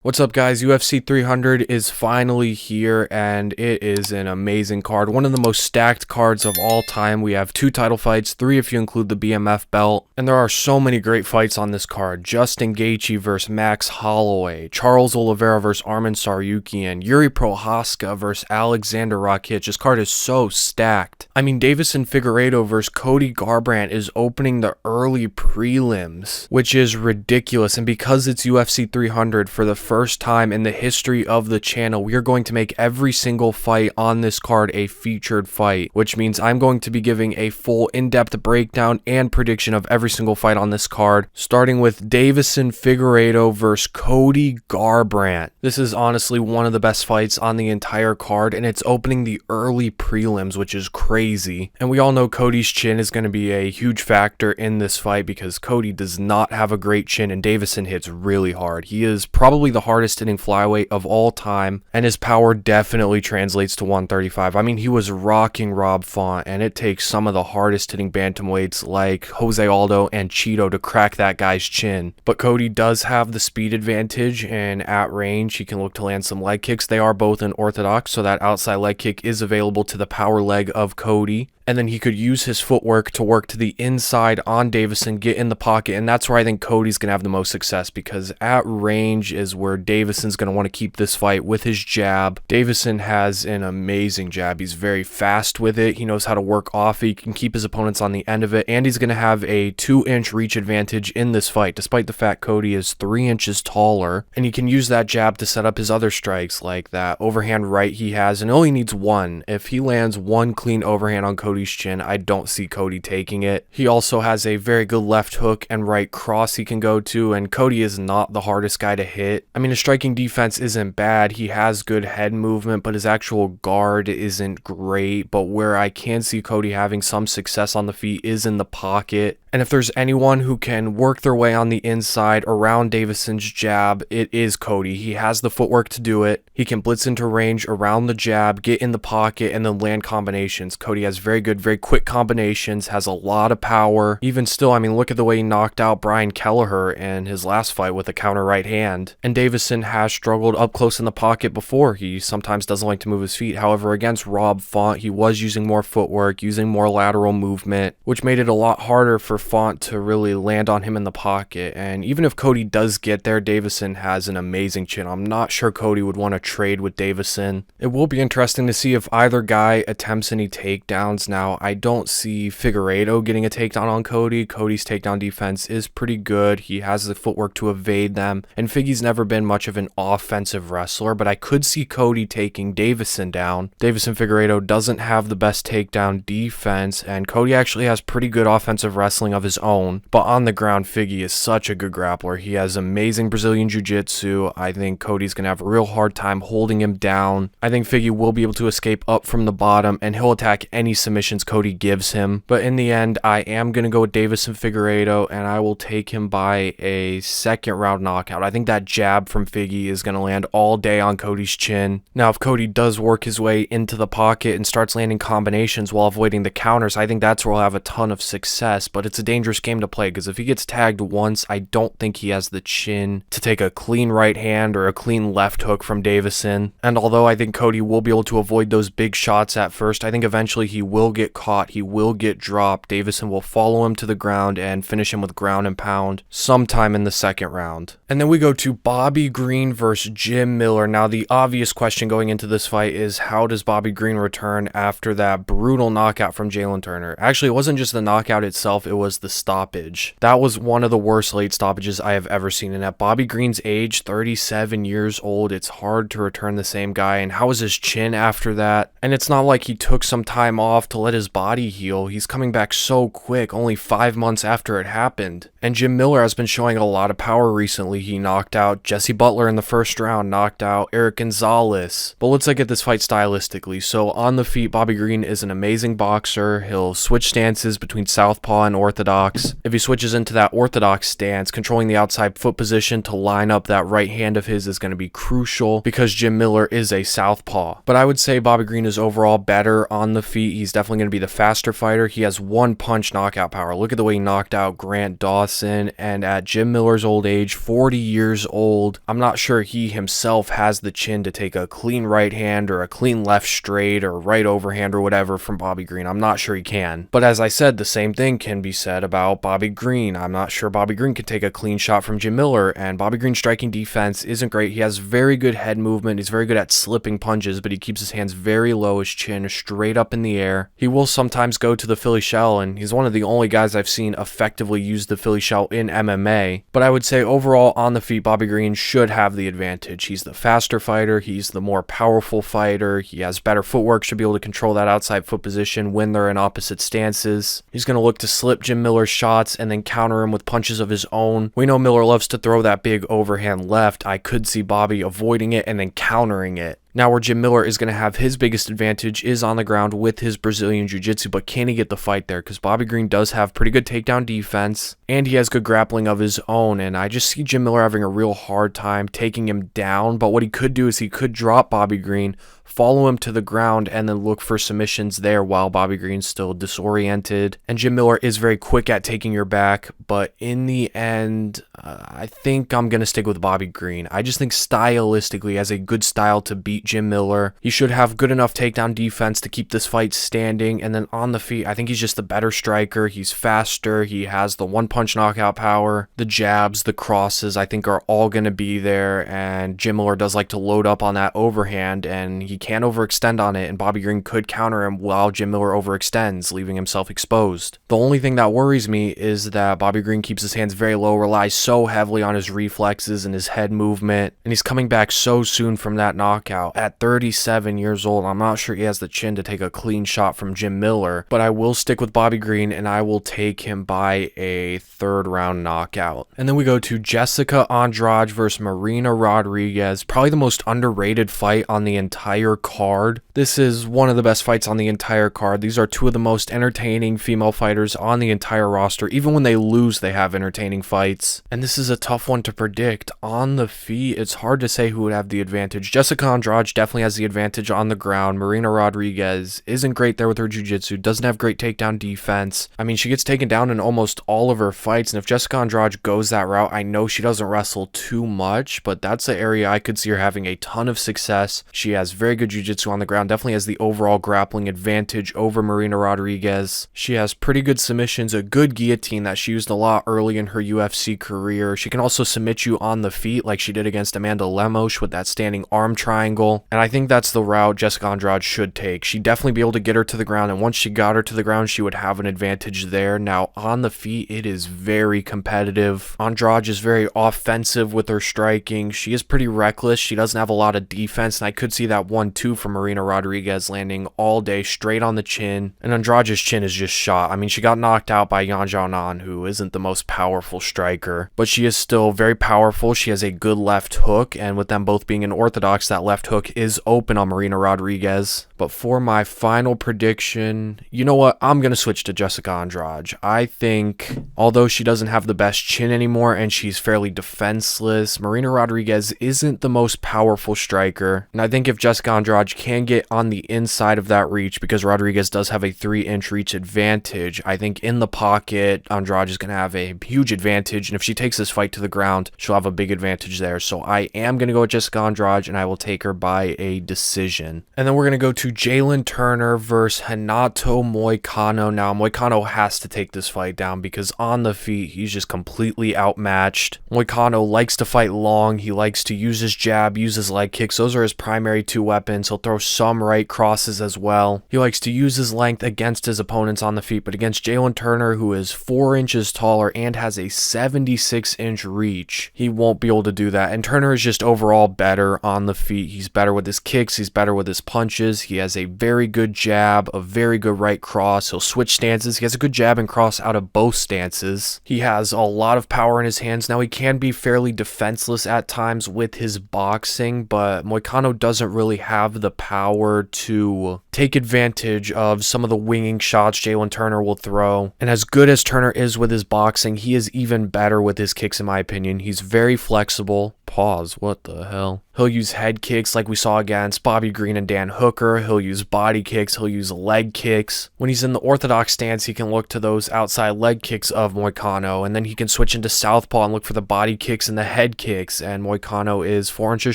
What's up, guys? UFC 300 is finally here, and it is an amazing card. One of the most stacked cards of all time. We have 2 title fights, 3 if you include the BMF belt, and there are so many great fights on this card. Justin Gaethje versus Max Holloway, Charles Oliveira versus Arman Tsarukyan, Jiří Procházka versus Aleksandar Rakić. This card is so stacked. I mean, Deiveson Figueiredo versus Cody Garbrandt is opening the early prelims, which is ridiculous, and because it's UFC 300 for the first time in the history of the channel, we are going to make every single fight on this card a featured fight, which means I'm going to be giving a full in-depth breakdown and prediction of every single fight on this card, starting with Deiveson Figueiredo versus Cody Garbrandt. This is honestly one of the best fights on the entire card, and it's opening the early prelims, which is crazy. And we all know Cody's chin is going to be a huge factor in this fight because Cody does not have a great chin, and Deiveson hits really hard. He is probably the hardest hitting flyweight of all time, and his power definitely translates to 135. I mean, he was rocking Rob Font, and it takes some of the hardest hitting bantamweights like Jose Aldo and Cheeto to crack that guy's chin. But Cody does have the speed advantage, and at range he can look to land some leg kicks. They are both unorthodox, so that outside leg kick is available to the power leg of Cody. And then he could use his footwork to work to the inside on Deiveson, get in the pocket, and that's where I think Cody's going to have the most success, because at range is where Deiveson's going to want to keep this fight with his jab. Deiveson has an amazing jab. He's very fast with it. He knows how to work off it. He can keep his opponents on the end of it, and he's going to have a 2-inch reach advantage in this fight, despite the fact Cody is 3 inches taller, and he can use that jab to set up his other strikes, like that overhand right he has, and only needs one. If he lands one clean overhand on Cody's chin, I don't see Cody taking it. He also has a very good left hook and right cross he can go to, and Cody is not the hardest guy to hit. I mean, his striking defense isn't bad. He has good head movement, but his actual guard isn't great. But where I can see Cody having some success on the feet is in the pocket. And if there's anyone who can work their way on the inside around Deiveson's jab, it is Cody. He has the footwork to do it. He can blitz into range around the jab, get in the pocket, and then land combinations. Cody has very good, very quick combinations, has a lot of power. Even still, I mean, look at the way he knocked out Brian Kelleher in his last fight with a counter right hand. And Deiveson has struggled up close in the pocket before. He sometimes doesn't like to move his feet. However, against Rob Font, he was using more footwork, using more lateral movement, which made it a lot harder for Font to really land on him in the pocket. And even if Cody does get there, Deiveson has an amazing chin. I'm not sure Cody would want to trade with Deiveson. It will be interesting to see if either guy attempts any takedowns. Now, I don't see Figueiredo getting a takedown on Cody. Cody's takedown defense is pretty good. He has the footwork to evade them, and Figgy's never been much of an offensive wrestler, but I could see Cody taking Deiveson down. Deiveson Figueiredo doesn't have the best takedown defense, and Cody actually has pretty good offensive wrestling of his own, but on the ground, Figgy is such a good grappler. He has amazing Brazilian Jiu-Jitsu. I think Cody's going to have a real hard time holding him down. I think Figgy will be able to escape up from the bottom, and he'll attack any submissions Cody gives him. But in the end, I am going to go with Deiveson Figueiredo, and I will take him by a second round knockout. I think that jab from Figgy is going to land all day on Cody's chin. Now, if Cody does work his way into the pocket and starts landing combinations while avoiding the counters, I think that's where he'll have a ton of success, but it's a dangerous game to play because if he gets tagged once, I don't think he has the chin to take a clean right hand or a clean left hook from Deiveson. And although I think Cody will be able to avoid those big shots at first, I think eventually he will get caught, he will get dropped. Deiveson will follow him to the ground and finish him with ground and pound sometime in the second round. And then we go to Bobby Green versus Jim Miller. Now, the obvious question going into this fight is, how does Bobby Green return after that brutal knockout from Jalin Turner? Actually, it wasn't just the knockout itself, it was the stoppage. That was one of the worst late stoppages I have ever seen, and at Bobby Green's age, 37 years old, it's hard to return the same guy. And how was his chin after that? And it's not like he took some time off to let his body heal. He's coming back so quick, only 5 months after it happened. And Jim Miller has been showing a lot of power recently. He knocked out Jesse Butler in the first round, knocked out Eric Gonzalez. But let's look at this fight stylistically. So on the feet, Bobby Green is an amazing boxer. He'll switch stances between southpaw and orthodox. If he switches into that orthodox stance, controlling the outside foot position to line up that right hand of his is going to be crucial, because because Jim Miller is a southpaw. But I would say Bobby Green is overall better on the feet. He's definitely going to be the faster fighter. He has one punch knockout power. Look at the way he knocked out Grant Dawson, and at Jim Miller's old age, 40 years old, I'm not sure he himself has the chin to take a clean right hand or a clean left straight or right overhand or whatever from Bobby Green. I'm not sure he can. But as I said, the same thing can be said about Bobby Green. I'm not sure Bobby Green can take a clean shot from Jim Miller, and Bobby Green's striking defense isn't great. He has very good head movement. He's very good at slipping punches, but he keeps his hands very low, his chin straight up in the air. He will sometimes go to the Philly shell, and he's one of the only guys I've seen effectively use the Philly shell in MMA. But I would say overall on the feet, Bobby Green should have the advantage. He's the faster fighter. He's the more powerful fighter. He has better footwork, should be able to control that outside foot position when they're in opposite stances. He's going to look to slip Jim Miller's shots and then counter him with punches of his own. We know Miller loves to throw that big overhand left. I could see Bobby avoiding it and then countering it. Now where Jim Miller is going to have his biggest advantage is on the ground with his Brazilian Jiu-Jitsu, but can he get the fight there? Because Bobby Green does have pretty good takedown defense, and he has good grappling of his own, and I just see Jim Miller having a real hard time taking him down. But what he could do is he could drop Bobby Green, follow him to the ground, and then look for submissions there while Bobby Green's still disoriented. And Jim Miller is very quick at taking your back, but in the end, I think I'm going to stick with Bobby Green. I just think stylistically, he has a good style to beat Jim Miller. He should have good enough takedown defense to keep this fight standing, and then on the feet, I think he's just the better striker. He's faster. He has the one-punch knockout power. The jabs, the crosses, I think are all going to be there, and Jim Miller does like to load up on that overhand, and he can't overextend on it, and Bobby Green could counter him while Jim Miller overextends, leaving himself exposed. The only thing that worries me is that Bobby Green keeps his hands very low, relies so heavily on his reflexes and his head movement, and he's coming back so soon from that knockout. At 37 years old, I'm not sure he has the chin to take a clean shot from Jim Miller, but I will stick with Bobby Green, and I will take him by a third-round knockout. And then we go to Jéssica Andrade versus Marina Rodriguez, probably the most underrated fight on the entire card. This is one of the best fights on the entire card. These are two of the most entertaining female fighters on the entire roster. Even when they lose, they have entertaining fights. And this is a tough one to predict. On the feet, it's hard to say who would have the advantage. Jéssica Andrade definitely has the advantage on the ground. Marina Rodriguez isn't great there with her jiu-jitsu, doesn't have great takedown defense. I mean, she gets taken down in almost all of her fights, and if Jéssica Andrade goes that route, I know she doesn't wrestle too much, but that's the area I could see her having a ton of success. She has very good jiu-jitsu on the ground, definitely has the overall grappling advantage over Marina Rodriguez. She has pretty good submissions, a good guillotine that she used a lot early in her UFC career. She can also submit you on the feet like she did against Amanda Lemos with that standing arm triangle, and I think that's the route Jéssica Andrade should take. She'd definitely be able to get her to the ground, and once she got her to the ground, she would have an advantage there. Now, on the feet, it is very competitive. Andrade is very offensive with her striking. She is pretty reckless. She doesn't have a lot of defense, and I could see that 1-2 from Marina Rodriguez landing all day straight on the chin, and Andrade's chin is just shot. I mean, she got knocked out by Yan Xiaonan, who isn't the most powerful striker, but she is still very powerful. She has a good left hook, and with them both being an orthodox, that left hook is open on Marina Rodriguez. But for my final prediction, you know what? I'm going to switch to Jéssica Andrade. I think, although she doesn't have the best chin anymore and she's fairly defenseless, Marina Rodriguez isn't the most powerful striker. And I think if Jéssica Andrade can get on the inside of that reach, because Rodriguez does have a 3-inch reach advantage, I think in the pocket, Andrade is going to have a huge advantage. And if she takes this fight to the ground, she'll have a big advantage there. So I am going to go with Jéssica Andrade, and I will take her by a decision. And then we're going to go to Jalin Turner versus Renato Moicano. Now, Moicano has to take this fight down because on the feet, he's just completely outmatched. Moicano likes to fight long. He likes to use his jab, use his leg kicks. Those are his primary two weapons. He'll throw some right crosses as well. He likes to use his length against his opponents on the feet, but against Jalin Turner, who is 4 inches taller and has a 76-inch reach, he won't be able to do that. And Turner is just overall better on the feet. He's better with his kicks. He's better with his punches. He has a very good jab, a very good right cross. He'll switch stances. He has a good jab and cross out of both stances. He has a lot of power in his hands. Now, he can be fairly defenseless at times with his boxing, but Moicano doesn't really have the power to take advantage of some of the winging shots Jalin Turner will throw. And as good as Turner is with his boxing, he is even better with his kicks, in my opinion. He's very flexible. Pause. What the hell? He'll use head kicks like we saw against Bobby Green and Dan Hooker. He'll use body kicks. He'll use leg kicks. When he's in the orthodox stance, he can look to those outside leg kicks of Moicano, and then he can switch into southpaw and look for the body kicks and the head kicks. And Moicano is 4 inches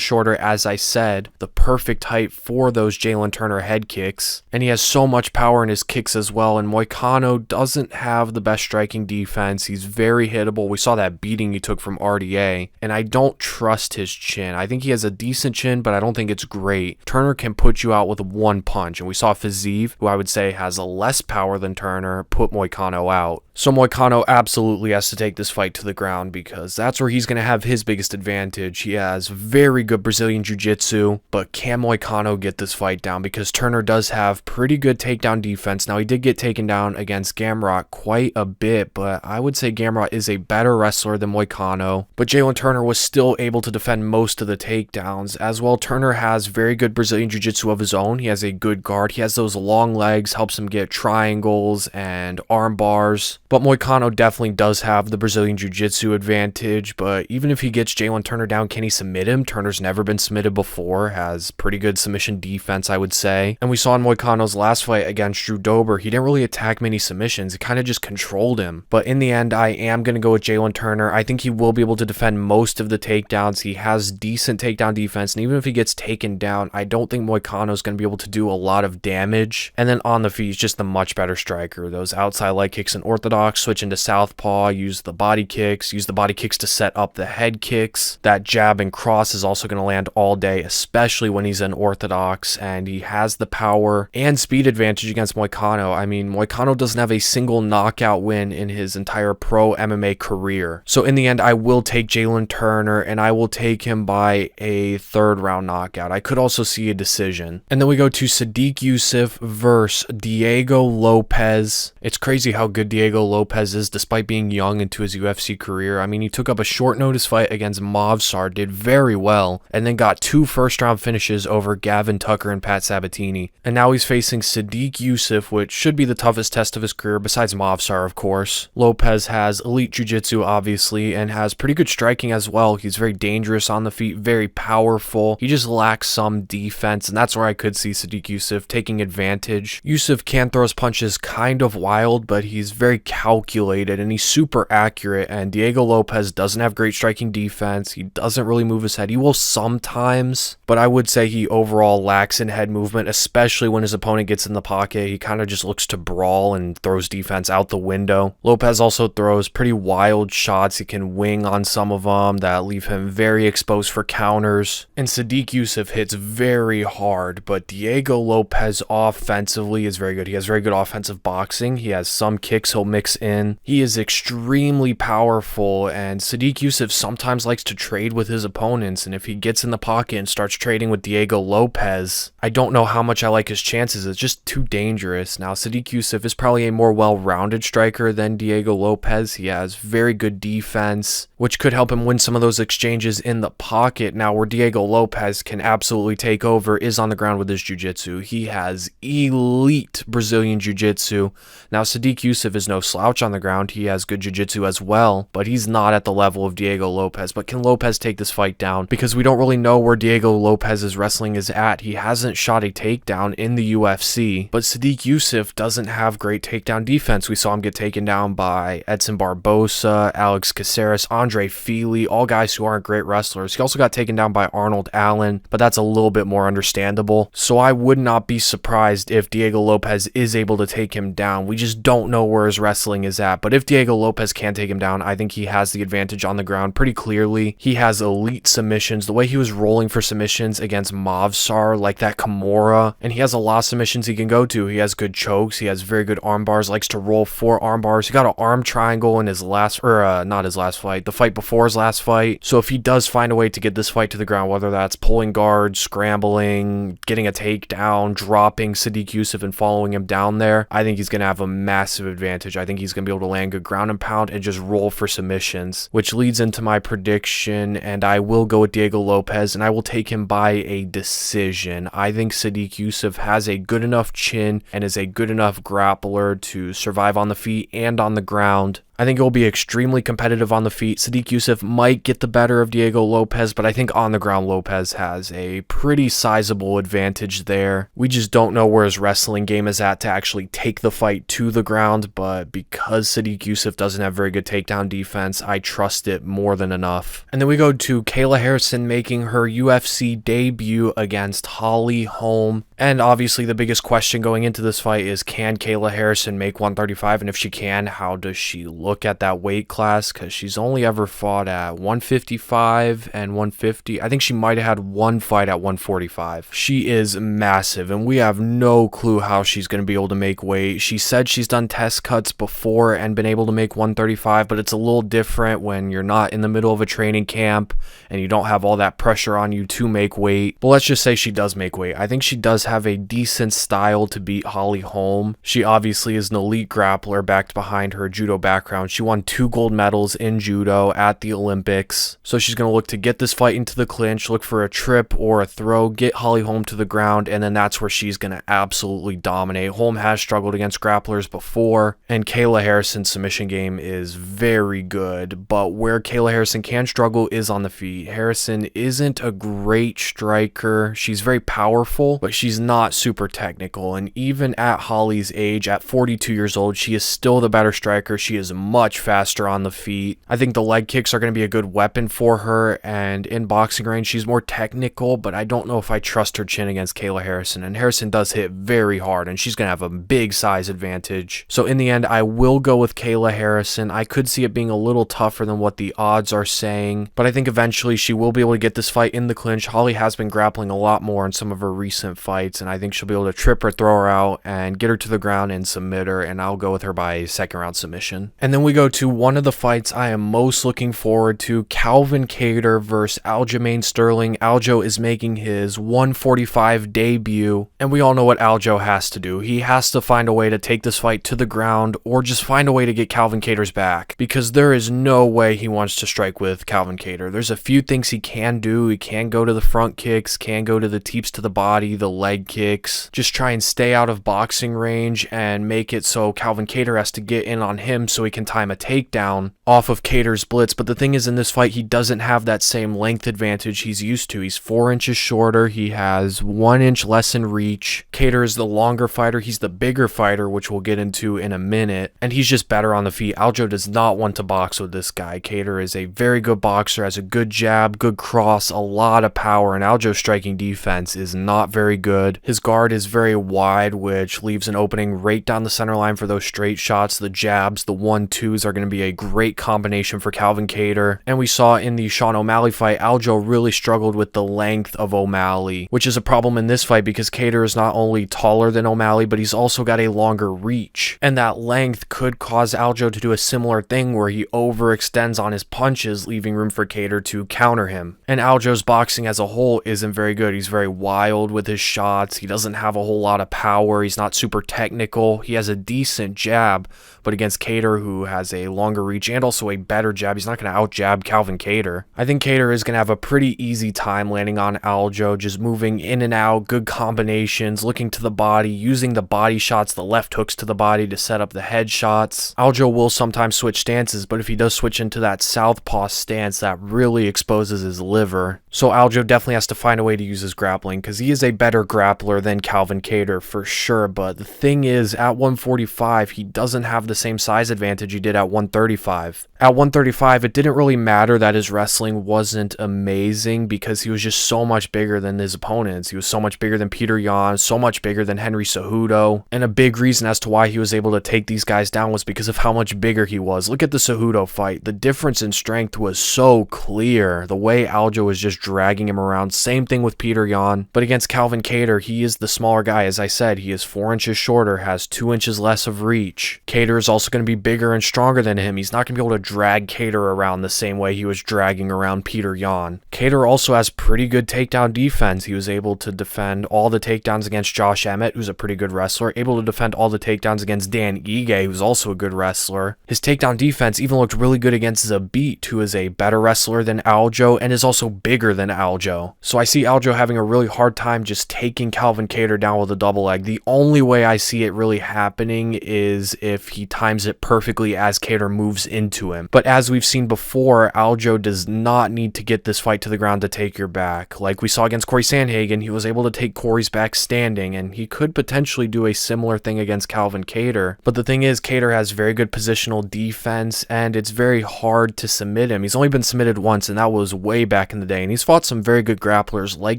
shorter, as I said, the perfect height for those Jalin Turner head kicks. And he has so much power in his kicks as well. And Moicano doesn't have the best striking defense. He's very hittable. We saw that beating he took from RDA, and I don't trust his chin. I think he has a decent chin, but I don't think it's great. Turner can put you out with one punch, and we saw Fiziev, who I would say has less power than Turner, put Moicano out. So Moicano absolutely has to take this fight to the ground because that's where he's going to have his biggest advantage. He has very good Brazilian Jiu-Jitsu, but can Moicano get this fight down? Because Turner does have pretty good takedown defense. Now, he did get taken down against Gamrot quite a bit, but I would say Gamrot is a better wrestler than Moicano. But Jalin Turner was still able to defend most of the takedowns. As well, Turner has very good Brazilian Jiu-Jitsu of his own. He has a good guard. He has those long legs, helps him get triangles and arm bars. But Moicano definitely does have the Brazilian Jiu-Jitsu advantage, but even if he gets Jalin Turner down, can he submit him? Turner's never been submitted before, has pretty good submission defense, I would say. And we saw in Moicano's last fight against Drew Dober, he didn't really attack many submissions. He kind of just controlled him. But in the end, I am going to go with Jalin Turner. I think he will be able to defend most of the takedowns. He has decent takedown defense, and even if he gets taken down, I don't think Moicano's going to be able to do a lot of damage. And then on the feet, he's just the much better striker. Those outside leg kicks and orthodox, switch into southpaw, use the body kicks to set up the head kicks. That jab and cross is also going to land all day, especially when he's in orthodox, and he has the power and speed advantage against Moicano. I mean, Moicano doesn't have a single knockout win in his entire pro MMA career. So in the end, I will take Jalin Turner, and I will take him by a 3rd round knockout. I could also see a decision. And then we go to Sodiq Yusuff versus Diego Lopes. It's crazy how good Diego Lopes is despite being young into his UFC career. I mean, he took up a short notice fight against Movsar, did very well, and then got 2 first-round finishes over Gavin Tucker and Pat Sabatini. And now he's facing Sodiq Yusuff, which should be the toughest test of his career, besides Movsar, of course. Lopes has elite jiu-jitsu, obviously, and has pretty good striking as well. He's very dangerous on the feet, very powerful. He just lacks some defense, and that's where I could see Sodiq Yusuff taking advantage. Yusuff can throw his punches kind of wild, but he's very calculated, and he's super accurate, and Diego Lopes doesn't have great striking defense. He doesn't really move his head. He will sometimes, but I would say he overall lacks in head movement, especially when his opponent gets in the pocket. He kind of just looks to brawl and throws defense out the window. Lopes also throws pretty wild shots. He can wing on some of them that leave him very exposed for counters. And Sodiq Yusuff hits very hard, but Diego Lopes offensively is very good. He has very good offensive boxing. He has some kicks he'll mix in. He is extremely powerful, and Sodiq Yusuff sometimes likes to trade with his opponents, and if he gets in the pocket and starts trading with Diego Lopes, I don't know how much I like his chances. It's just too dangerous. Now, Sodiq Yusuff is probably a more well-rounded striker than Diego Lopes. He has very good defense, which could help him win some of those exchanges in the pocket. Now, where Diego Lopes can absolutely take over is on the ground with his jiu-jitsu. He has elite Brazilian jiu-jitsu. Now, Sodiq Yusuff is no slouch on the ground. He has good jiu-jitsu as well, but he's not at the level of Diego Lopes. But can Lopes take this fight down? Because we don't really know where Diego Lopes' wrestling is at. He hasn't shot a takedown in the UFC, but Sodiq Yusuff doesn't have great takedown defense. We saw him get taken down by Edson Barbosa, Alex Caceres, Andre Fili, all guys who aren't great wrestlers. He also got taken down by Arnold Allen, but that's a little bit more understandable. So I would not be surprised if Diego Lopes is able to take him down. We just don't know where his wrestling is at. But if Diego Lopes can take him down, I think he has the advantage on the ground pretty clearly. He has elite submissions. The way he was rolling for submissions against Movsar, like that Kimura, and he has a lot of submissions he can go to. He has good chokes. He has very good arm bars, likes to roll 4 arm bars. He got an arm triangle in his last, not his last fight, the fight before his last fight. So if he does find a way to get this fight to the ground, whether that's pulling guard, scrambling, getting a takedown, dropping Sodiq Yusuff and following him down there, I think he's going to have a massive advantage. I think he's going to be able to land good ground and pound and just roll for submissions, which leads into my prediction, and I will go with Diego Lopes, and I will take him by a decision. I think Sodiq Yusuff has a good enough chin and is a good enough grappler to survive on the feet and on the ground. I think it will be extremely competitive on the feet. Sodiq Yusuff might get the better of Diego Lopes, but I think on the ground Lopes has a pretty sizable advantage there. We just don't know where his wrestling game is at to actually take the fight to the ground, but because Sodiq Yusuff doesn't have very good takedown defense, I trust it more than enough. And then we go to Kayla Harrison making her UFC debut against Holm. And obviously the biggest question going into this fight is, can Kayla Harrison make 135? And if she can, how does she look at that weight class? Because she's only ever fought at 155 and 150. I think she might have had one fight at 145. She is massive, and we have no clue how she's going to be able to make weight. She said she's done test cuts before and been able to make 135, but it's a little different when you're not in the middle of a training camp and you don't have all that pressure on you to make weight. But let's just say she does make weight. I think she does have a decent style to beat Holm. She obviously is an elite grappler backed behind her judo background. She won 2 gold medals in judo at the Olympics. So she's going to look to get this fight into the clinch, look for a trip or a throw, get Holm to the ground, and then that's where she's going to absolutely dominate. Holm has struggled against grapplers before, and Kayla Harrison's submission game is very good, but where Kayla Harrison can struggle is on the feet. Harrison isn't a great striker. She's very powerful, but she's not super technical, and even at Holly's age, at 42 years old, she is still the better striker. She is much faster on the feet. I think the leg kicks are going to be a good weapon for her, and in boxing range, she's more technical, but I don't know if I trust her chin against Kayla Harrison, and Harrison does hit very hard, and she's going to have a big size advantage. So in the end, I will go with Kayla Harrison. I could see it being a little tougher than what the odds are saying, but I think eventually she will be able to get this fight in the clinch. Holly has been grappling a lot more in some of her recent fights, and I think she'll be able to trip her, throw her out, and get her to the ground and submit her, and I'll go with her by second round submission. And then we go to one of the fights I am most looking forward to, Calvin Kattar versus Aljamain Sterling. Aljo is making his 145 debut, and we all know what Aljo has to do. He has to find a way to take this fight to the ground or just find a way to get Calvin Kattar's back, because there is no way he wants to strike with Calvin Kattar. There's a few things he can do. He can go to the front kicks, can go to the teeps to the body, the leg kicks, just try and stay out of boxing range and make it so Calvin Kattar has to get in on him so he can time a takedown off of Kattar's blitz. But the thing is, in this fight, he doesn't have that same length advantage he's used to. He's 4 inches shorter. He has 1 inch less in reach. Kattar is the longer fighter. He's the bigger fighter, which we'll get into in a minute, and he's just better on the feet. Aljo does not want to box with this guy. Kattar is a very good boxer, has a good jab, good cross, a lot of power, and Aljo's striking defense is not very good. His guard is very wide, which leaves an opening right down the center line for those straight shots. The jabs, the 1-2s are going to be a great combination for Calvin Kattar. And we saw in the Sean O'Malley fight, Aljo really struggled with the length of O'Malley, which is a problem in this fight because Kattar is not only taller than O'Malley, but he's also got a longer reach. And that length could cause Aljo to do a similar thing where he overextends on his punches, leaving room for Kattar to counter him. And Aljo's boxing as a whole isn't very good. He's very wild with his shots. He doesn't have a whole lot of power. He's not super technical. He has a decent jab, but against Kattar, who has a longer reach and also a better jab, he's not going to out-jab Calvin Kattar. I think Kattar is going to have a pretty easy time landing on Aljo, just moving in and out, good combinations, looking to the body, using the body shots, the left hooks to the body to set up the head shots. Aljo will sometimes switch stances, but if he does switch into that southpaw stance, that really exposes his liver. So Aljo definitely has to find a way to use his grappling, because he is a better grappler than Calvin Kattar for sure. But the thing is, at 145, he doesn't have the same size advantage he did at 135. At 135, it didn't really matter that his wrestling wasn't amazing because he was just so much bigger than his opponents. He was so much bigger than Petr Yan, so much bigger than Henry Cejudo. And a big reason as to why he was able to take these guys down was because of how much bigger he was. Look at the Cejudo fight. The difference in strength was so clear. The way Aljo was just dragging him around. Same thing with Petr Yan. But against Calvin Kattar, he is the smaller guy. As I said, he is 4 inches shorter, has 2 inches less of reach. Kattar is also going to be bigger and stronger than him. He's not going to be able to drag Kattar around the same way he was dragging around Petr Yan. Kattar also has pretty good takedown defense. He was able to defend all the takedowns against Josh Emmett, who's a pretty good wrestler, able to defend all the takedowns against Dan Ige, who's also a good wrestler. His takedown defense even looked really good against Zabit, who is a better wrestler than Aljo and is also bigger than Aljo. So I see Aljo having a really hard time just taking taking Calvin Kattar down with a double leg. The only way I see it really happening is if he times it perfectly as Kattar moves into him. But as we've seen before, Aljo does not need to get this fight to the ground to take your back. Like we saw against Corey Sandhagen, he was able to take Corey's back standing, and he could potentially do a similar thing against Calvin Kattar. But the thing is, Kattar has very good positional defense, and it's very hard to submit him. He's only been submitted once, and that was way back in the day, and he's fought some very good grapplers like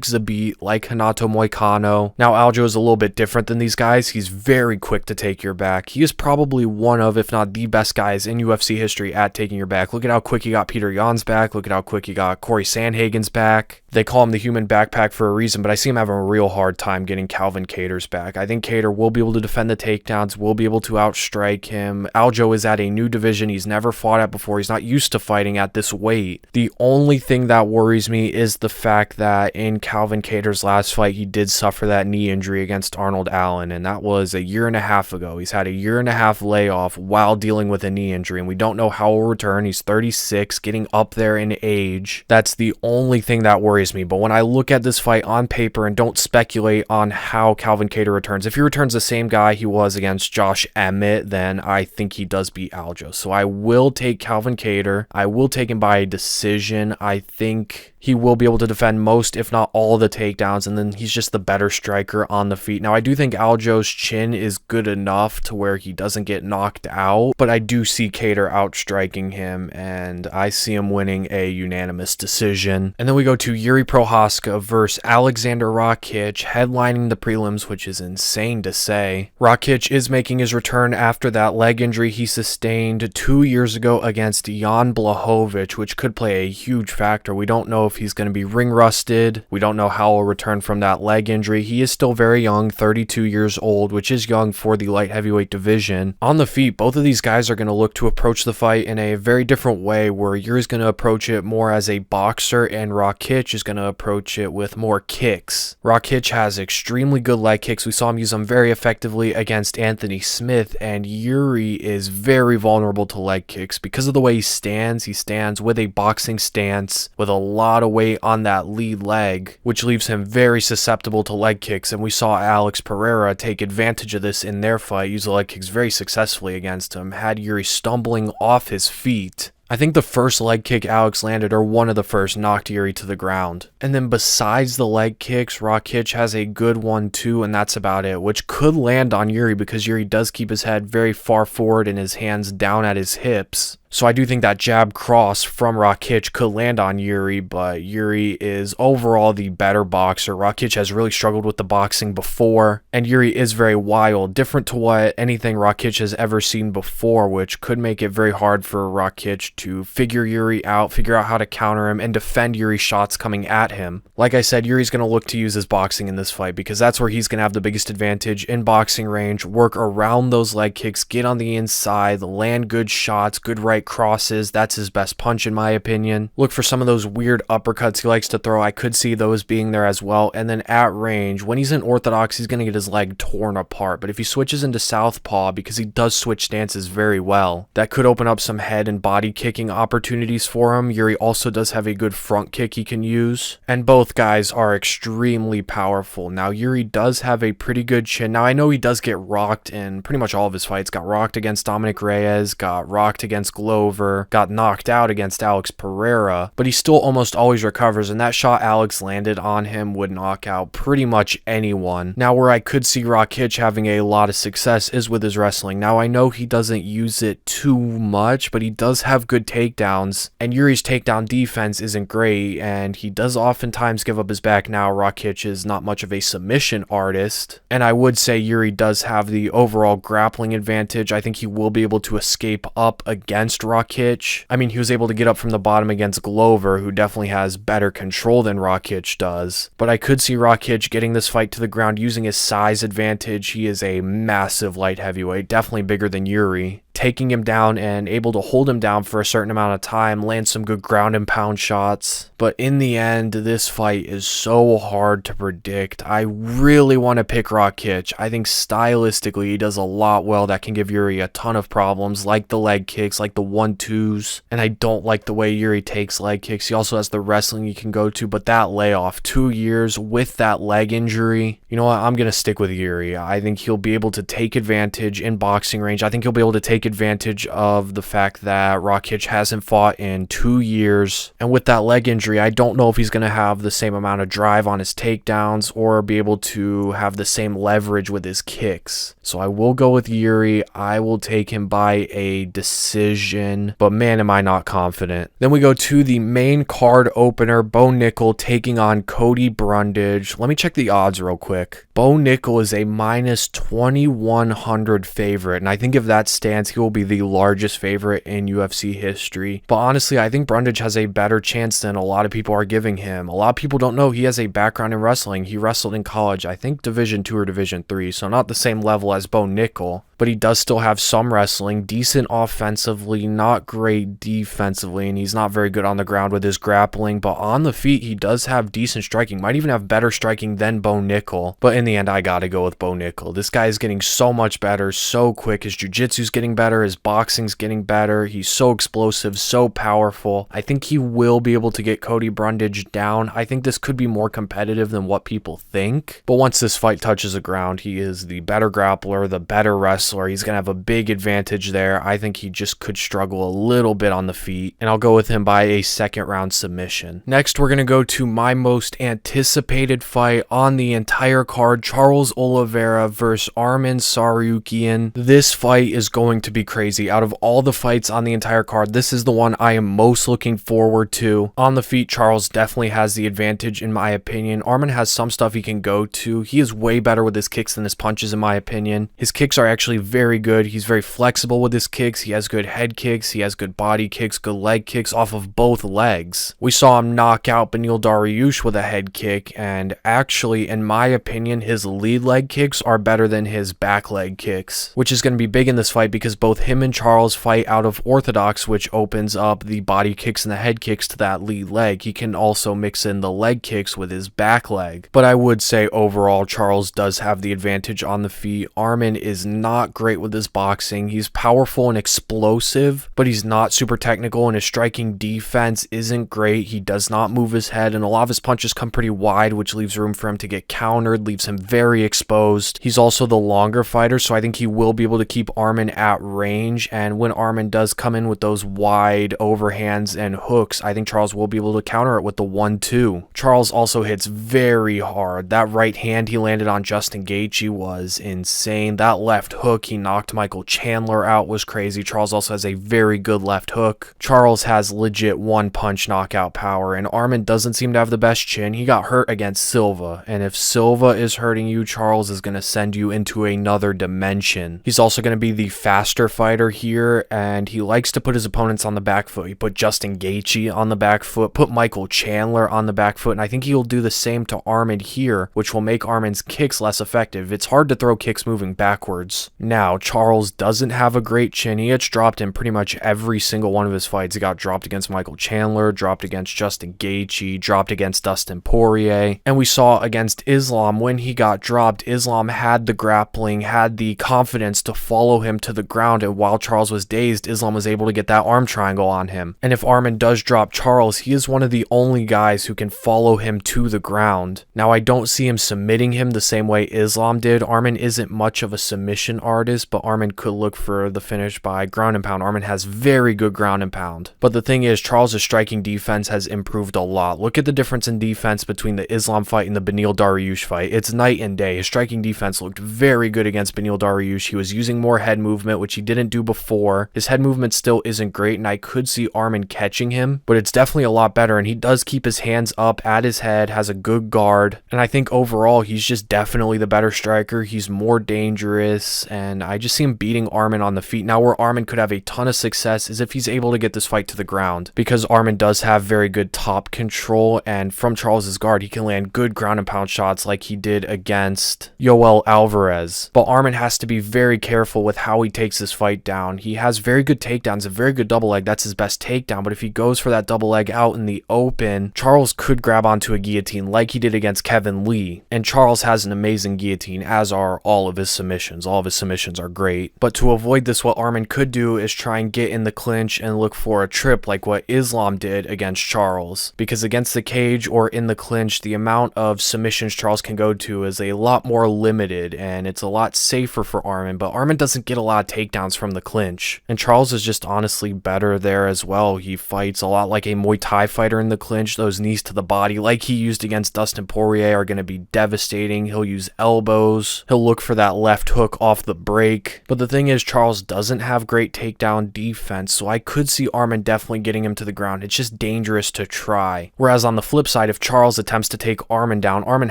Zabit, like Renato Moicano. Now Aljo is a little bit different than these guys. He's very quick to take your back. He is probably one of, if not the best guys in UFC history at taking your back. Look at how quick he got Peter Yan's back. Look at how quick he got Corey Sandhagen's back. They call him the human backpack for a reason, but I see him having a real hard time getting Calvin Kattar's back. I think Kattar will be able to defend the takedowns, will be able to outstrike him. Aljo is at a new division he's never fought at before. He's not used to fighting at this weight. The only thing that worries me is the fact that in Calvin Kattar's last fight, he did suffer that knee injury against Arnold Allen, and that was a year and a half ago. He's had a year and a half layoff while dealing with a knee injury, and we don't know how he'll return. He's 36, getting up there in age. That's the only thing that worries me. But when I look at this fight on paper and don't speculate on how Calvin Kattar returns, if he returns the same guy he was against Josh Emmett, then I think he does beat Aljo. So I will take Calvin Kattar. I will take him by a decision. I think he will be able to defend most, if not all, the takedowns, and then he's just the better striker on the feet. Now, I do think Aljo's chin is good enough to where he doesn't get knocked out, but I do see Kattar outstriking him, and I see him winning a unanimous decision. And then we go to Jiří Procházka versus Aleksandar Rakić, headlining the prelims, which is insane to say. Rakić is making his return after that leg injury he sustained 2 years ago against Jan Blachowicz, which could play a huge factor. We don't know if he's going to be ring rusted. We don't know how he'll return from that leg injury. He is still very young, 32 years old, which is young for the light heavyweight division. On the feet, both of these guys are going to look to approach the fight in a very different way, where Jiří's going to approach it more as a boxer and Rakić is going to approach it with more kicks. Rakić has extremely good leg kicks. We saw him use them very effectively against Anthony Smith, and Jiří is very vulnerable to leg kicks because of the way he stands. He stands with a boxing stance with a lot of weight on that lead leg, which leaves him very susceptible to leg kicks, and we saw Alex Pereira take advantage of this in their fight, use the leg kicks very successfully against him, had Jiří stumbling off his feet. I think the first leg kick Alex landed, or one of the first, knocked Jiří to the ground. And then besides the leg kicks, Rakić has a good one too, and that's about it, which could land on Jiří because Jiří does keep his head very far forward and his hands down at his hips. So I do think that jab cross from Rakić could land on Jiří, but Jiří is overall the better boxer. Rakić has really struggled with the boxing before, and Jiří is very wild, different to what anything Rakić has ever seen before, which could make it very hard for Rakić to figure Jiří out, figure out how to counter him, and defend Jiří's shots coming at him. Like I said, Jiří's going to look to use his boxing in this fight because that's where he's going to have the biggest advantage in boxing range, work around those leg kicks, get on the inside, land good shots, good right crosses. That's his best punch in my opinion. Look for some of those weird uppercuts he likes to throw. I could see those being there as well. And then at range, when he's in orthodox, he's going to get his leg torn apart. But if he switches into southpaw, because he does switch stances very well, that could open up some head and body kicking opportunities for him. Jiří also does have a good front kick he can use, and both guys are extremely powerful. Now Jiří does have a pretty good chin. Now I know he does get rocked in pretty much all of his fights. Got rocked against Dominic Reyes, got rocked against Glover, got knocked out against Alex Pereira, but he still almost always recovers, and that shot Alex landed on him would knock out pretty much anyone. Now where I could see Rakić having a lot of success is with his wrestling. Now I know he doesn't use it too much, but he does have good takedowns, and Jiří's takedown defense isn't great, and he does oftentimes give up his back. Now Rakić is not much of a submission artist, and I would say Jiří does have the overall grappling advantage. I think he will be able to escape up against Rakić. I mean, he was able to get up from the bottom against Glover, who definitely has better control than Rakić does, but I could see Rakić getting this fight to the ground using his size advantage. He is a massive light heavyweight, definitely bigger than Jiří. taking him down and able to hold him down for a certain amount of time, land some good ground and pound shots. But in the end, this fight is so hard to predict. I really want to pick Rakić. I think stylistically he does a lot well that can give Jiří a ton of problems, like the leg kicks, like the 1-2s, and I don't like the way Jiří takes leg kicks. He also has the wrestling he can go to, but that layoff, 2 years with that leg injury, you know what, I'm going to stick with Jiří. I think he'll be able to take advantage in boxing range. I think he'll be able to take advantage of the fact that Rakić hasn't fought in 2 years, and with that leg injury, I don't know if he's going to have the same amount of drive on his takedowns or be able to have the same leverage with his kicks. So I will go with Jiří. I will take him by a decision, but man, am I not confident. Then we go to the main card opener, Bo Nickal taking on Cody Brundage. Let me check the odds real quick. Bo Nickal is a minus 2,100 favorite, and I think if that stands, he will be the largest favorite in UFC history. But honestly, I think Brundage has a better chance than a lot of people are giving him. A lot of people don't know he has a background in wrestling. He wrestled in college, I think Division 2 or Division 3, so not the same level as Bo Nickal, but he does still have some wrestling, decent offensively, not great defensively, and he's not very good on the ground with his grappling, but on the feet, he does have decent striking, might even have better striking than Bo Nickal, but in the end, I gotta go with Bo Nickal. This guy is getting so much better, so quick, his jiu-jitsu's getting better, his boxing's getting better, he's so explosive, so powerful. I think he will be able to get Cody Brundage down. I think this could be more competitive than what people think, but once this fight touches the ground, he is the better grappler, the better wrestler. He's going to have a big advantage there. I think he just could struggle a little bit on the feet, and I'll go with him by a second round submission. Next, we're going to go to my most anticipated fight on the entire card, Charles Oliveira versus Arman Tsarukyan. This fight is going to be crazy. Out of all the fights on the entire card, this is the one I am most looking forward to. On the feet, Charles definitely has the advantage in my opinion. Arman has some stuff he can go to. He is way better with his kicks than his punches in my opinion. His kicks are actually very good. He's very flexible with his kicks. He has good head kicks. He has good body kicks, good leg kicks off of both legs. We saw him knock out Beneil Dariush with a head kick, and actually, in my opinion, his lead leg kicks are better than his back leg kicks, which is going to be big in this fight because both him and Charles fight out of orthodox, which opens up the body kicks and the head kicks to that lead leg. He can also mix in the leg kicks with his back leg, but I would say overall Charles does have the advantage on the feet. Arman is not great with his boxing. He's powerful and explosive, but he's not super technical, and his striking defense isn't great. He does not move his head, and a lot of his punches come pretty wide, which leaves room for him to get countered, leaves him very exposed. He's also the longer fighter, so I think he will be able to keep Arman at range, and when Arman does come in with those wide overhands and hooks, I think Charles will be able to counter it with the 1-2. Charles also hits very hard. That right hand he landed on Justin Gaethje was insane. That left hook he knocked Michael Chandler out was crazy. Charles also has a very good left hook. Charles has legit one-punch knockout power, and Arman doesn't seem to have the best chin. He got hurt against Silva, and if Silva is hurting you, Charles is going to send you into another dimension. He's also going to be the faster fighter here, and he likes to put his opponents on the back foot. He put Justin Gaethje on the back foot, put Michael Chandler on the back foot, and I think he'll do the same to Arman here, which will make Arman's kicks less effective. It's hard to throw kicks moving backwards. Now, Charles doesn't have a great chin. He gets dropped in pretty much every single one of his fights. He got dropped against Michael Chandler, dropped against Justin Gaethje, dropped against Dustin Poirier, and we saw against Islam when he got dropped, Islam had the grappling, had the confidence to follow him to the ground, and while Charles was dazed, Islam was able to get that arm triangle on him. And if Arman does drop Charles, he is one of the only guys who can follow him to the ground. Now, I don't see him submitting him the same way Islam did. Arman isn't much of a submission artist, but Arman could look for the finish by ground and pound. Arman has very good ground and pound. But the thing is, Charles' striking defense has improved a lot. Look at the difference in defense between the Islam fight and the Beneil Dariush fight. It's night and day. His striking defense looked very good against Beneil Dariush. He was using more head movement, which he didn't do before. His head movement still isn't great, and I could see Arman catching him, but it's definitely a lot better, and he does keep his hands up at his head, has a good guard, and I think overall he's just definitely the better striker. He's more dangerous, and and I just see him beating Arman on the feet. Now where Arman could have a ton of success is if he's able to get this fight to the ground, because Arman does have very good top control, and from Charles's guard he can land good ground and pound shots like he did against Yoel Alvarez. But Arman has to be very careful with how he takes this fight down. He has very good takedowns, a very good double leg, that's his best takedown, but if he goes for that double leg out in the open, Charles could grab onto a guillotine like he did against Kevin Lee. And Charles has an amazing guillotine, as are all of his submissions. All of his submissions are great. But to avoid this, what Arman could do is try and get in the clinch and look for a trip like what Islam did against Charles. Because against the cage or in the clinch, the amount of submissions Charles can go to is a lot more limited, and it's a lot safer for Arman. But Arman doesn't get a lot of takedowns from the clinch. And Charles is just honestly better there as well. He fights a lot like a Muay Thai fighter in the clinch. Those knees to the body, like he used against Dustin Poirier, are going to be devastating. He'll use elbows. He'll look for that left hook off the break. But the thing is, Charles doesn't have great takedown defense, so I could see Arman definitely getting him to the ground. It's just dangerous to try. Whereas on the flip side, if Charles attempts to take Arman down, Arman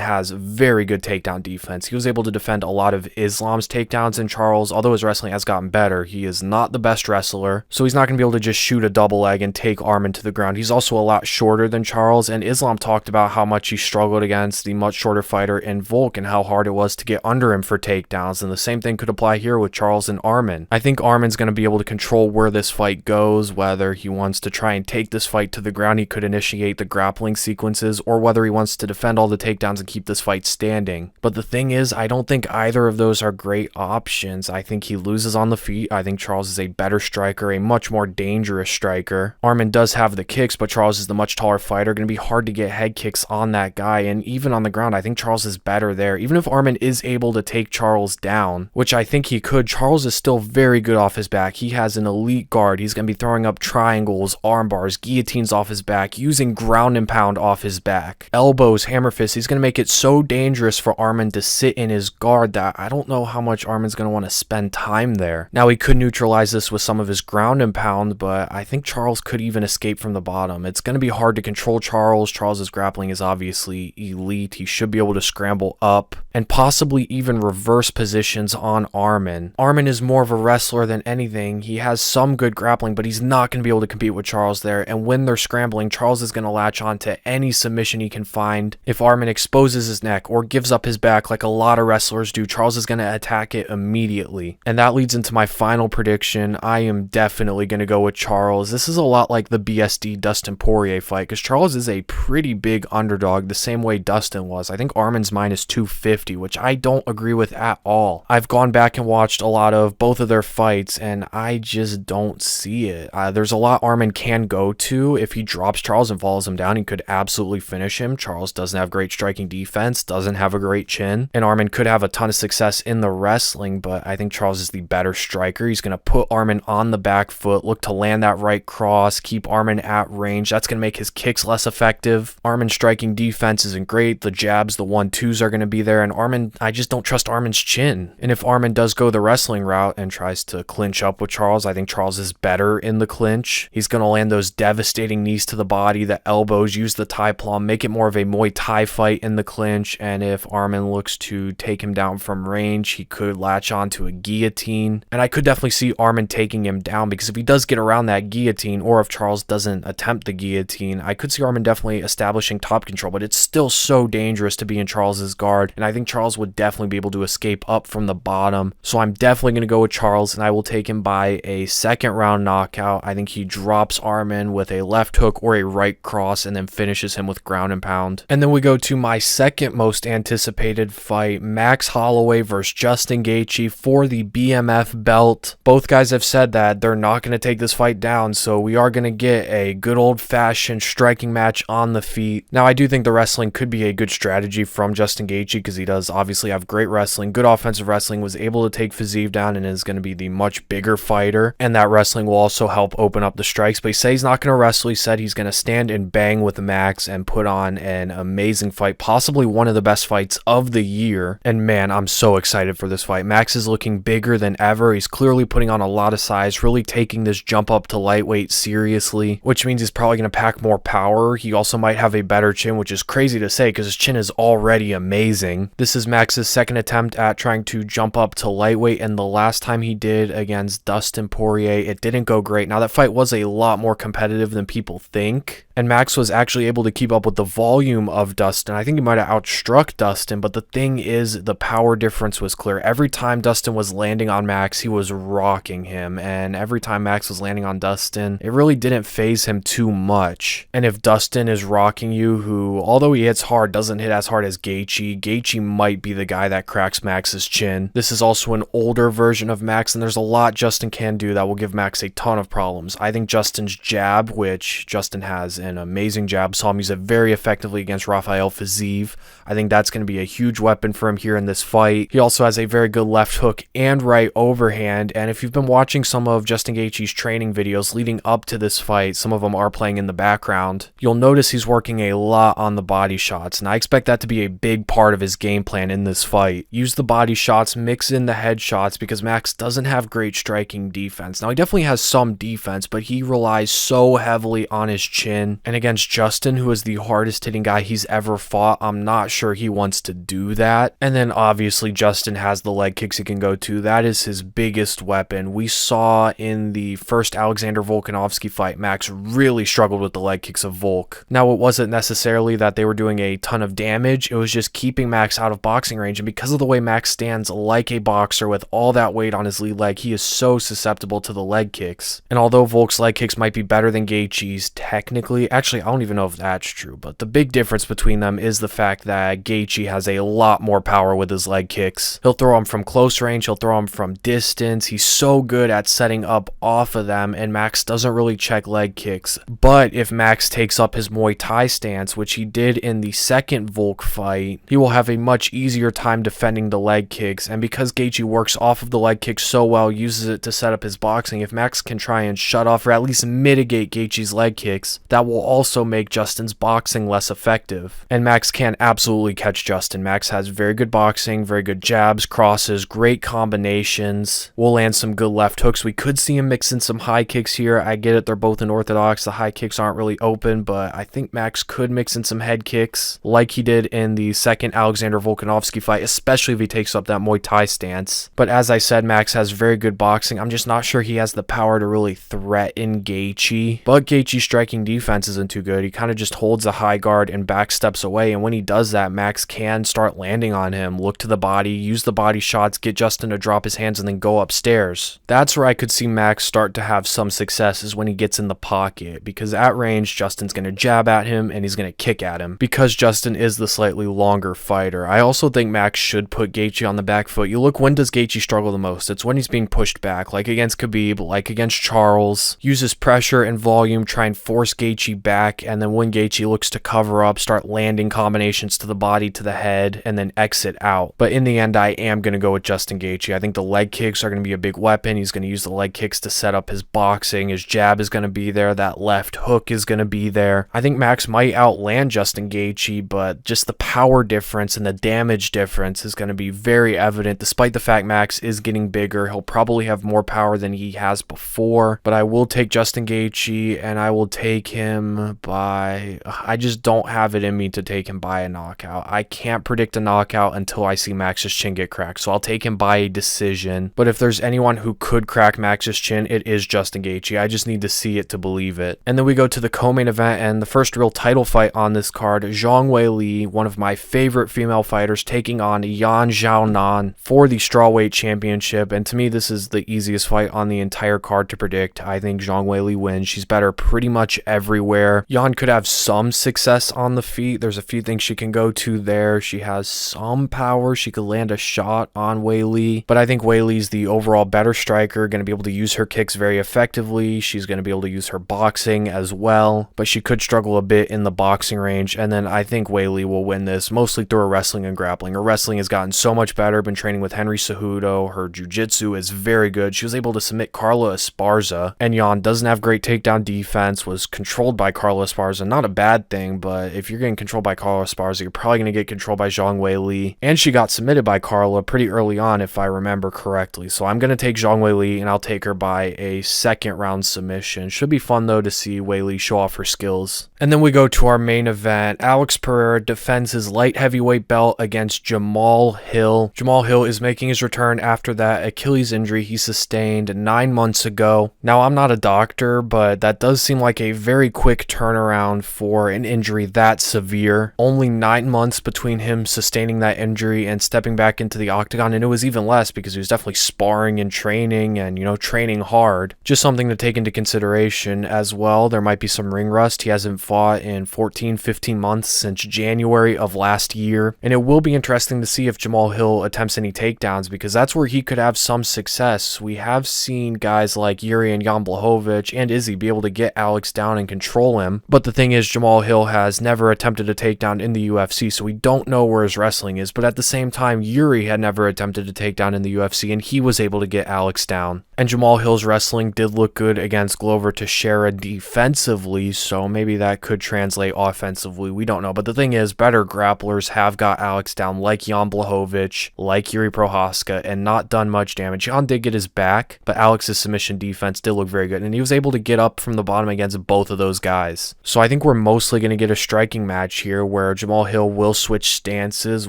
has very good takedown defense. He was able to defend a lot of Islam's takedowns, and Charles, although his wrestling has gotten better, he is not the best wrestler, so he's not going to be able to just shoot a double leg and take Arman to the ground. He's also a lot shorter than Charles, and Islam talked about how much he struggled against the much shorter fighter in Volk and how hard it was to get under him for takedowns, and the same thing could apply here with Charles and Arman. I think Arman's going to be able to control where this fight goes, whether he wants to try and take this fight to the ground, he could initiate the grappling sequences, or whether he wants to defend all the takedowns and keep this fight standing. But the thing is, I don't think either of those are great options. I think he loses on the feet. I think Charles is a better striker, a much more dangerous striker. Arman does have the kicks, but Charles is the much taller fighter. Going to be hard to get head kicks on that guy, and even on the ground, I think Charles is better there. Even if Arman is able to take Charles down, which I think he could, Charles is still very good off his back. He has an elite guard. He's going to be throwing up triangles, arm bars, guillotines off his back, using ground and pound off his back, elbows, hammer fists. He's going to make it so dangerous for Arman to sit in his guard that I don't know how much Arman's going to want to spend time there. Now, he could neutralize this with some of his ground and pound, but I think Charles could even escape from the bottom. It's going to be hard to control Charles. Charles's grappling is obviously elite. He should be able to scramble up and possibly even reverse positions on Arman. Arman is more of a wrestler than anything. He has some good grappling, but he's not going to be able to compete with Charles there. And when they're scrambling, Charles is going to latch on to any submission he can find. If Arman exposes his neck or gives up his back like a lot of wrestlers do, Charles is going to attack it immediately. And that leads into my final prediction. I am definitely going to go with Charles. This is a lot like the BSD Dustin Poirier fight, because Charles is a pretty big underdog the same way Dustin was. I think Arman's minus 250, which I don't agree with at all. I've gone back and watched a lot of both of their fights, and I just don't see it. There's a lot Arman can go to. If he drops Charles and follows him down, he could absolutely finish him. Charles doesn't have great striking defense, doesn't have a great chin, and Arman could have a ton of success in the wrestling, but I think Charles is the better striker. He's going to put Arman on the back foot, look to land that right cross, keep Arman at range. That's going to make his kicks less effective. Arman's striking defense isn't great. The jabs, the 1-2s are going to be there, and Arman, I just don't trust Arman's chin. And if Arman does go the wrestling route and tries to clinch up with Charles, I think Charles is better in the clinch. He's going to land those devastating knees to the body, the elbows, use the Thai plum, make it more of a Muay Thai fight in the clinch, and if Arman looks to take him down from range, he could latch onto a guillotine. And I could definitely see Arman taking him down, because if he does get around that guillotine, or if Charles doesn't attempt the guillotine, I could see Arman definitely establishing top control, but it's still so dangerous to be in Charles's guard, and I think Charles would definitely be able to escape up from the bottom. So I'm definitely going to go with Charles, and I will take him by a second round knockout. I think he drops Arman with a left hook or a right cross and then finishes him with ground and pound. And then we go to my second most anticipated fight, Max Holloway versus Justin Gaethje for the BMF belt. Both guys have said that they're not going to take this fight down, so we are going to get a good old-fashioned striking match on the feet. Now, I do think the wrestling could be a good strategy from Justin Gaethje, because he does obviously have great wrestling, good offensive wrestling, was able to take Fiziev down, and is going to be the much bigger fighter, and that wrestling will also help open up the strikes. But he said he's not going to wrestle. He said he's going to stand and bang with Max and put on an amazing fight, possibly one of the best fights of the year. And man, I'm so excited for this fight. Max is looking bigger than ever. He's clearly putting on a lot of size, really taking this jump up to lightweight seriously, which means he's probably going to pack more power. He also might have a better chin, which is crazy to say because his chin is already amazing. This is Max's second attempt at trying to jump up to lightweight, and the last time he did against Dustin Poirier, it didn't go great. Now, that fight was a lot more competitive than people think, and Max was actually able to keep up with the volume of Dustin. I think he might have outstruck Dustin, but the thing is, the power difference was clear. Every time Dustin was landing on Max, he was rocking him, and every time Max was landing on Dustin, it really didn't phase him too much. And if Dustin is rocking you, who, although he hits hard, doesn't hit as hard as Gaethje might be the guy that cracks Max's chin. This is also an older version of Max, and there's a lot Justin can do that will give Max a ton of problems. I think Justin's jab, which Justin has an amazing jab, saw him use it very effectively against Rafael Fiziev. I think that's going to be a huge weapon for him here in this fight. He also has a very good left hook and right overhand, and if you've been watching some of Justin Gaethje's training videos leading up to this fight, some of them are playing in the background, you'll notice he's working a lot on the body shots, and I expect that to be a big part of his game plan in this fight. Use the body shots, mix in the head shots, because Max doesn't have great striking defense. Now, he definitely has some defense, but he relies so heavily on his chin, and against Justin, who is the hardest hitting guy he's ever fought, I'm not sure he wants to do that. And then obviously Justin has the leg kicks he can go to. That is his biggest weapon. We saw in the first Alexander Volkanovski fight, Max really struggled with the leg kicks of Volk. Now, it wasn't necessarily that they were doing a ton of damage, it was just keeping Max out of boxing range, and because of the way Max stands like a boxer with all that weight on his lead leg, he is so susceptible to the leg kicks. And although Volk's leg kicks might be better than Gaethje's technically, actually I don't even know if that's true, but the big difference between them is the fact that Gaethje has a lot more power with his leg kicks. He'll throw them from close range, he'll throw them from distance, he's so good at setting up off of them, and Max doesn't really check leg kicks. But if Max takes up his Muay Thai stance, which he did in the second Volk fight, he will have a much easier time defending the leg kicks, and because Gaethje works off of the leg kicks so well, uses it to set up his boxing, if Max can try and shut off or at least mitigate Gaethje's leg kicks, that will also make Justin's boxing less effective. And Max can absolutely catch Justin. Max has very good boxing, very good jabs, crosses, great combinations, will land some good left hooks. We could see him mix in some high kicks here. I get it, they're both unorthodox, the high kicks aren't really open, but I think Max could mix in some head kicks like he did in the second Alexander Volkanovski fight, especially if he takes up that Muay Thai stance. But as I said, Max has very good boxing. I'm just not sure he has the power to really threaten Gaethje. But Gaethje's striking defense isn't too good. He kind of just holds a high guard and back steps away, and when he does that, Max can start landing on him, look to the body, use the body shots, get Justin to drop his hands, and then go upstairs. That's where I could see Max start to have some success, is when he gets in the pocket, because at range, Justin's going to jab at him and he's going to kick at him, because Justin is the slightly longer fighter. I also think Max should put Gaethje on the back foot. You look, when does Gaethje struggle the most? It's when he's being pushed back, like against Khabib, like against Charles. Uses pressure and volume, try and force Gaethje back, and then when Gaethje looks to cover up, start landing combinations to the body, to the head, and then exit out. But in the end, I am going to go with Justin Gaethje. I think the leg kicks are going to be a big weapon. He's going to use the leg kicks to set up his boxing. His jab is going to be there. That left hook is going to be there. I think Max might outland Justin Gaethje, but just the power difference and the damage difference is going to be very evident. Despite the fact Max is getting bigger, he'll probably have more power than he has before. But I will take Justin Gaethje, and I will take him by... I just don't have it in me to take him by a knockout. I can't predict a knockout until I see Max's chin get cracked, so I'll take him by a decision. But if there's anyone who could crack Max's chin, it is Justin Gaethje. I just need to see it to believe it. And then we go to the co-main event, and the first real title fight on this card, Zhang Weili, one of my favorite female fighters, taking on Yan Xiaonan for the strawweight championship. And to me, this is the easiest fight on the entire card to predict. I think Zhang Weili wins. She's better pretty much everywhere. Yan could have some success on the feet. There's a few things she can go to there. She has some power. She could land a shot on Weili, but I think Weili's the overall better striker, going to be able to use her kicks very effectively. She's going to be able to use her boxing as well, but she could struggle a bit in the boxing range. And then I think Weili will win this mostly through her wrestling and grappling. Her wrestling has gotten so much better. Been training with Henry Cejudo. Her jiu-jitsu is very good. She was able to submit Carla Esparza, and Yan doesn't have great takedown defense, was controlled by Carla Esparza. Not a bad thing, but if you're getting controlled by Carla Esparza, you're probably going to get controlled by Zhang Weili. And she got submitted by Carla pretty early on, if I remember correctly. So I'm going to take Zhang Weili, and I'll take her by a second round submission. Should be fun, though, to see Weili show off her skills. And then we go to our main event. Alex Pereira defends his light heavyweight belt against Jamahal Hill. Jamahal Hill is making his return after that Achilles injury he sustained 9 months ago. Now, I'm not a doctor, but that does seem like a very quick turnaround for an injury that severe. Only 9 months between him sustaining that injury and stepping back into the octagon, and it was even less because he was definitely sparring and training and, training hard. Just something to take into consideration as well. There might be some ring rust. He hasn't fought in 14, 15 months since January of last year, and it will be interesting to see if Jamahal Hill attempts any takedowns because that's where he could have some success. We have seen guys like Jiří and Jan Blachowicz and Izzy be able to get Alex down and control him, but the thing is Jamahal Hill has never attempted a takedown in the UFC, so we don't know where his wrestling is, but at the same time, Jiří had never attempted a takedown in the UFC, and he was able to get Alex down. And Jamahal Hill's wrestling did look good against Glover Teixeira defensively, so maybe that could translate offensively. We don't know. But the thing is, better grapplers have got Alex down, like Jan Blachowicz, like Jiří Procházka, and not done much damage. Jan did get his back, but Alex's submission defense did look very good, and he was able to get up from the bottom against both of those guys. So I think we're mostly going to get a striking match here where Jamahal Hill will switch stances,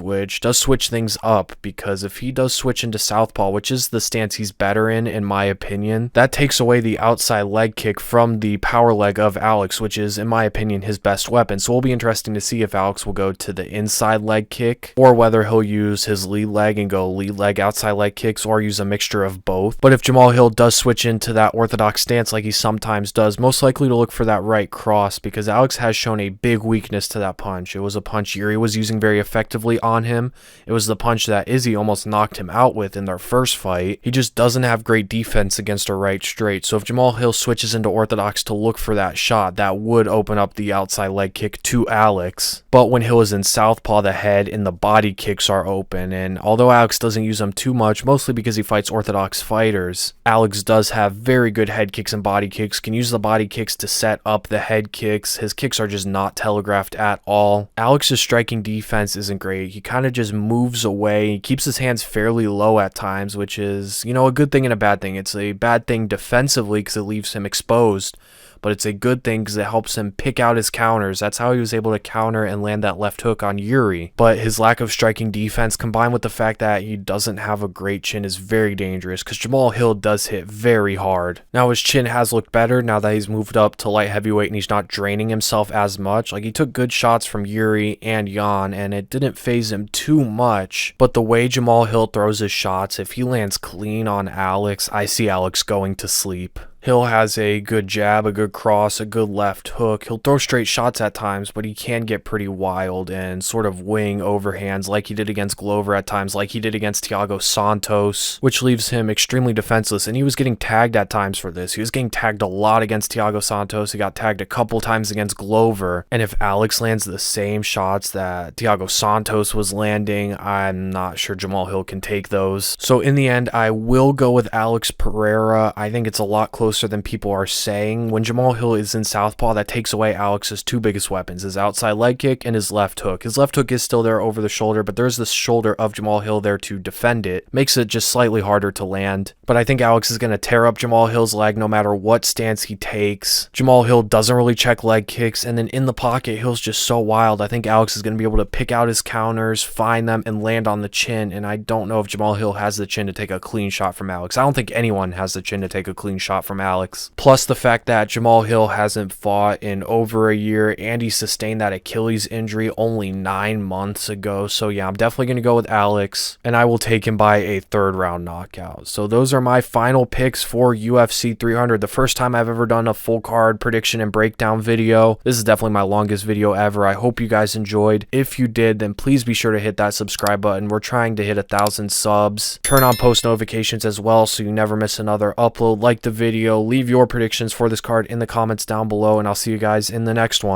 which does switch things up, because if he does switch into southpaw, which is the stance he's better in my opinion, that takes away the outside leg kick from the power leg of Alex, which is, in my opinion, his best weapon. So it'll be interesting to see if Alex will go to the inside leg kick, or whether he'll use his lead leg and go lead leg, outside leg kicks, or use a mixture of both. But if Jamahal Hill does switch into that orthodox stance like he sometimes does, most likely to look for that right cross, because Alex has shown a big weakness to that punch. It was a punch Jiří was using very effectively on him. It was the punch that Izzy almost knocked him out with in their first fight. He just doesn't have great defense against a right straight. So if Jamahal Hill switches into orthodox to look for that shot, that would open up the outside leg kick to Alex. But when Hill is in southpaw, the head and the body kicks are open, and although Alex doesn't use them too much, mostly because he fights orthodox fighters, Alex does have very good head kicks and body kicks, can use the body kicks to set up the head kicks. His kicks are just not telegraphed at all. Alex's striking defense isn't great. He kind of just moves away. He keeps his hands fairly low at times, which is, a good thing and a bad thing. It's a bad thing defensively because it leaves him exposed, but it's a good thing because it helps him pick out his counters. That's how he was able to counter and land that left hook on Jiří. But his lack of striking defense, combined with the fact that he doesn't have a great chin, is very dangerous because Jamahal Hill does hit very hard. Now his chin has looked better now that he's moved up to light heavyweight and he's not draining himself as much. Like, he took good shots from Jiří and Jan, and it didn't phase him too much. But the way Jamahal Hill throws his shots, if he lands clean on Alex, I see Alex going to sleep. Hill has a good jab, a good cross, a good left hook. He'll throw straight shots at times, but he can get pretty wild and sort of wing overhands like he did against Glover at times, like he did against Thiago Santos, which leaves him extremely defenseless. And he was getting tagged at times for this. He was getting tagged a lot against Thiago Santos. He got tagged a couple times against Glover. And if Alex lands the same shots that Thiago Santos was landing, I'm not sure Jamahal Hill can take those. So in the end, I will go with Alex Pereira. I think it's a lot closer than people are saying. When Jamahal Hill is in southpaw, that takes away Alex's two biggest weapons, his outside leg kick and his left hook. His left hook is still there over the shoulder, but there's this shoulder of Jamahal Hill there to defend it. Makes it just slightly harder to land. But I think Alex is going to tear up Jamahal Hill's leg no matter what stance he takes. Jamahal Hill doesn't really check leg kicks, and then in the pocket, Hill's just so wild. I think Alex is going to be able to pick out his counters, find them, and land on the chin, and I don't know if Jamahal Hill has the chin to take a clean shot from Alex. I don't think anyone has the chin to take a clean shot from Alex. Plus the fact that Jamahal Hill hasn't fought in over a year, and he sustained that Achilles injury only 9 months ago. So yeah, I'm definitely going to go with Alex, and I will take him by a 3rd round knockout. So those are my final picks for UFC 300. The first time I've ever done a full card prediction and breakdown video. This is definitely my longest video ever. I hope you guys enjoyed. If you did, then please be sure to hit that subscribe button. We're trying to hit 1,000 subs. Turn on post notifications as well so you never miss another upload. Like the video, leave your predictions for this card in the comments down below, and I'll see you guys in the next one.